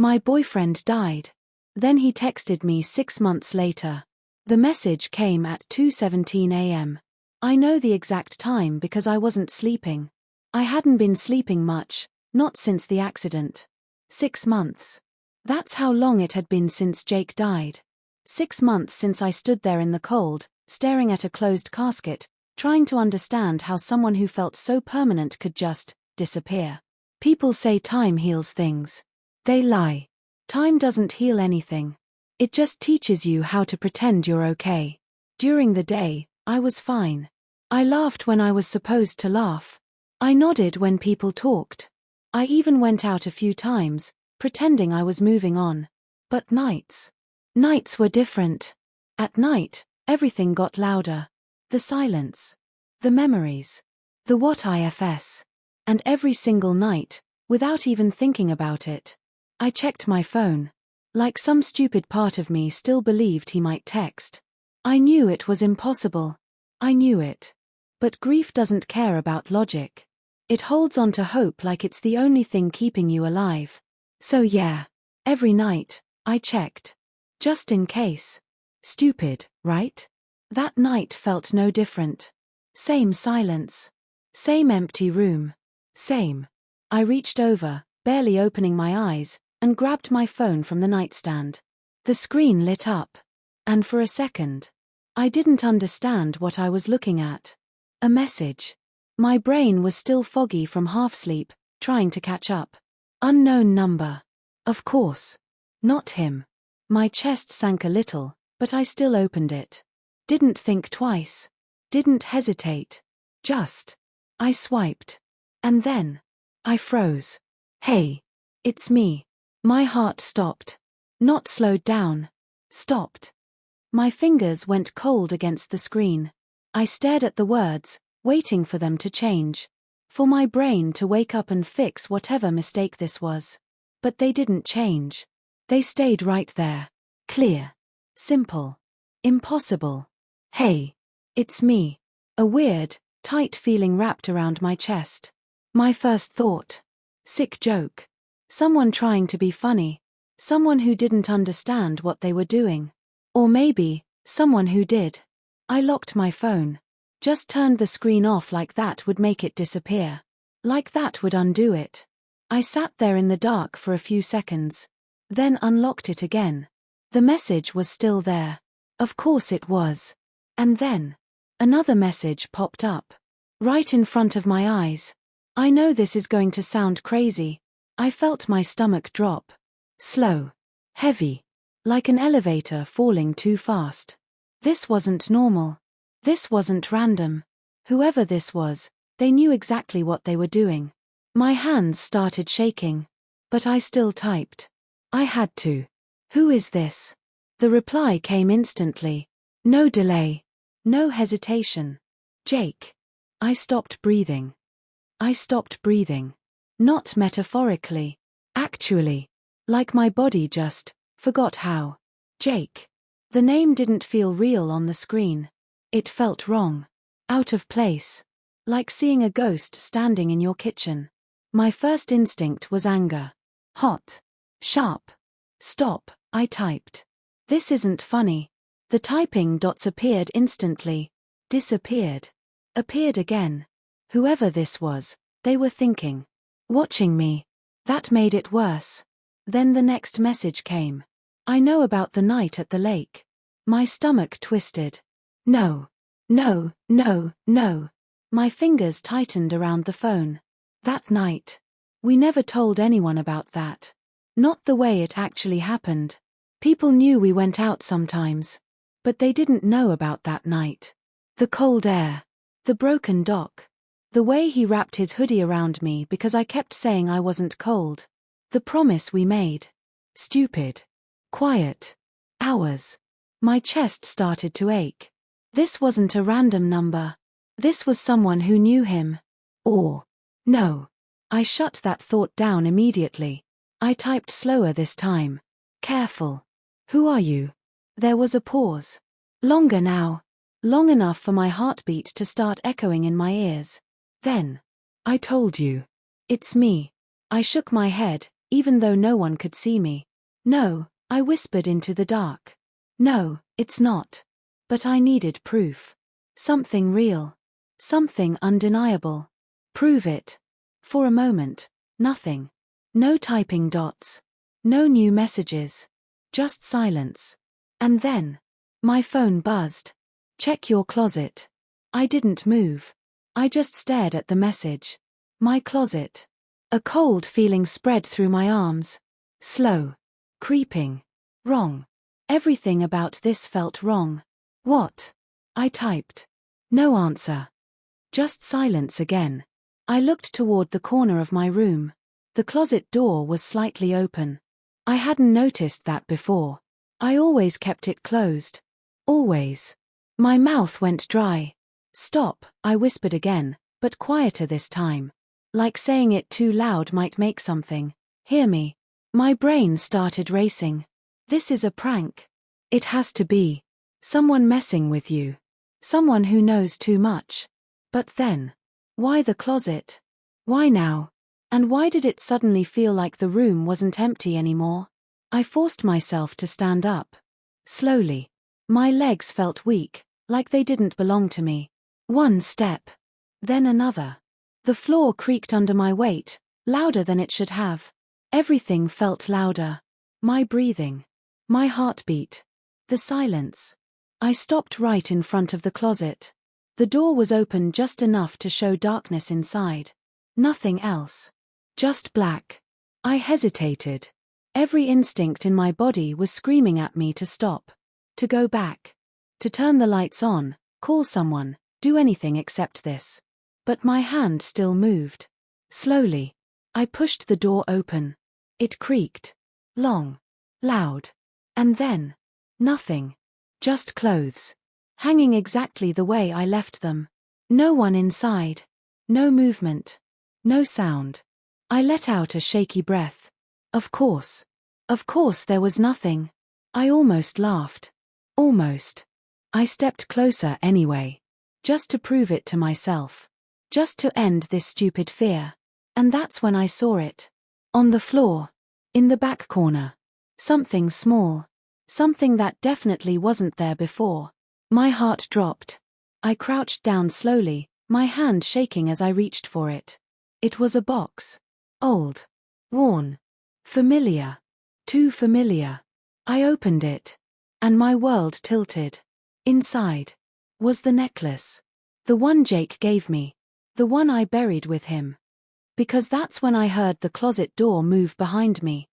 My boyfriend died. Then he texted me 6 months later. The message came at 2:17 a.m. I know the exact time because I wasn't sleeping. I hadn't been sleeping much, not since the accident. 6 months. That's how long it had been since Jake died. 6 months since I stood there in the cold, staring at a closed casket, trying to understand how someone who felt so permanent could just disappear. People say time heals things. They lie. Time doesn't heal anything. It just teaches you how to pretend you're okay. During the day, I was fine. I laughed when I was supposed to laugh. I nodded when people talked. I even went out a few times, pretending I was moving on. But nights were different. At night, everything got louder. The silence. The memories. The what ifs. And every single night, without even thinking about it, I checked my phone. Like some stupid part of me still believed he might text. I knew it was impossible. I knew it. But grief doesn't care about logic. It holds on to hope like it's the only thing keeping you alive. So yeah, every night, I checked. Just in case. Stupid, right? That night felt no different. Same silence. Same empty room. Same. I reached over, barely opening my eyes, and grabbed my phone from the nightstand. The screen lit up. And for a second, I didn't understand what I was looking at. A message. My brain was still foggy from half-sleep, trying to catch up. Unknown number. Of course. Not him. My chest sank a little, but I still opened it. Didn't think twice. Didn't hesitate. Just. I swiped. And then. I froze. Hey. It's me. My heart stopped. Not slowed down. Stopped. My fingers went cold against the screen. I stared at the words, waiting for them to change. For my brain to wake up and fix whatever mistake this was. But they didn't change. They stayed right there. Clear. Simple. Impossible. Hey. It's me. A weird, tight feeling wrapped around my chest. My first thought. Sick joke. Someone trying to be funny. Someone who didn't understand what they were doing. Or maybe, someone who did. I locked my phone. Just turned the screen off like that would make it disappear. Like that would undo it. I sat there in the dark for a few seconds. Then unlocked it again. The message was still there. Of course it was. And then, another message popped up. Right in front of my eyes. I know this is going to sound crazy. I felt my stomach drop. Slow. Heavy. Like an elevator falling too fast. This wasn't normal. This wasn't random. Whoever this was, they knew exactly what they were doing. My hands started shaking. But I still typed. I had to. Who is this? The reply came instantly. No delay. No hesitation. Jake. I stopped breathing. I stopped breathing. Not metaphorically. Actually. Like my body just forgot how. Jake. The name didn't feel real on the screen. It felt wrong. Out of place. Like seeing a ghost standing in your kitchen. My first instinct was anger. Hot. Sharp. Stop, I typed. This isn't funny. The typing dots appeared instantly. Disappeared. Appeared again. Whoever this was, they were thinking. Watching me. That made it worse. Then the next message came. I know about the night at the lake. My stomach twisted. No. No, no, no. My fingers tightened around the phone. That night. We never told anyone about that. Not the way it actually happened. People knew we went out sometimes. But they didn't know about that night. The cold air. The broken dock. The way he wrapped his hoodie around me because I kept saying I wasn't cold. The promise we made. Stupid. Quiet. Hours. My chest started to ache. This wasn't a random number. This was someone who knew him. Or. No. I shut that thought down immediately. I typed slower this time. Careful. Who are you? There was a pause. Longer now. Long enough for my heartbeat to start echoing in my ears. Then. I told you. It's me. I shook my head, even though no one could see me. "No," I whispered into the dark. "No, it's not." But I needed proof. Something real. Something undeniable. "Prove it." For a moment, nothing. No typing dots. No new messages. Just silence. And then, my phone buzzed. "Check your closet." I didn't move. I just stared at the message. My closet. A cold feeling spread through my arms. Slow. Creeping. Wrong. Everything about this felt wrong. "What?" I typed. No answer. Just silence again. I looked toward the corner of my room. The closet door was slightly open. I hadn't noticed that before. I always kept it closed. Always. My mouth went dry. "Stop," I whispered again, but quieter this time. Like saying it too loud might make something hear me. My brain started racing. This is a prank. It has to be. Someone messing with you. Someone who knows too much. But then, why the closet? Why now? And why did it suddenly feel like the room wasn't empty anymore? I forced myself to stand up. Slowly. My legs felt weak, like they didn't belong to me. One step. Then another. The floor creaked under my weight, louder than it should have. Everything felt louder. My breathing. My heartbeat. The silence. I stopped right in front of the closet. The door was open just enough to show darkness inside. Nothing else. Just black. I hesitated. Every instinct in my body was screaming at me to stop. To go back. To turn the lights on, call someone, do anything except this. But my hand still moved. Slowly. I pushed the door open. It creaked. Long. Loud. And then. Nothing. Just clothes. Hanging exactly the way I left them. No one inside. No movement. No sound. I let out a shaky breath. Of course. Of course there was nothing. I almost laughed. Almost. I stepped closer anyway. Just to prove it to myself. Just to end this stupid fear. And that's when I saw it. On the floor. In the back corner. Something small. Something that definitely wasn't there before. My heart dropped. I crouched down slowly, my hand shaking as I reached for it. It was a box. Old. Worn. Familiar. Too familiar. I opened it. And my world tilted. Inside. Was the necklace. The one Jake gave me. The one I buried with him. Because that's when I heard the closet door move behind me.